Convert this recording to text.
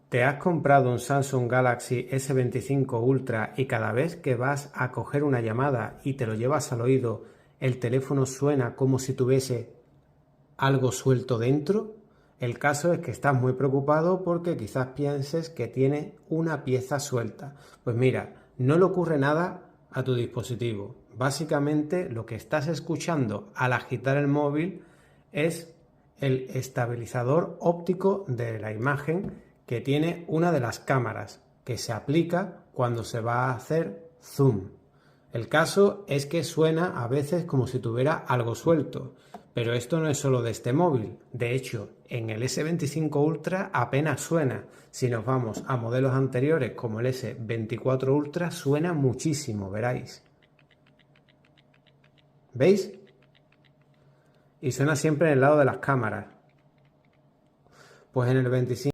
¿Te has comprado un Samsung Galaxy S25 Ultra y cada vez que vas a coger una llamada y te lo llevas al oído, el teléfono suena como si tuviese algo suelto dentro? El caso es que estás muy preocupado porque quizás pienses que tiene una pieza suelta. Pues mira, no le ocurre nada a tu dispositivo. Básicamente lo que estás escuchando al agitar el móvil es el estabilizador óptico de la imagen que tiene una de las cámaras, que se aplica cuando se va a hacer zoom. El caso es que suena a veces como si tuviera algo suelto, pero esto no es solo de este móvil. De hecho, en el S25 Ultra apenas suena. Si nos vamos a modelos anteriores como el S24 Ultra, suena muchísimo, veráis. ¿Veis? Y suena siempre en el lado de las cámaras. Pues en el 25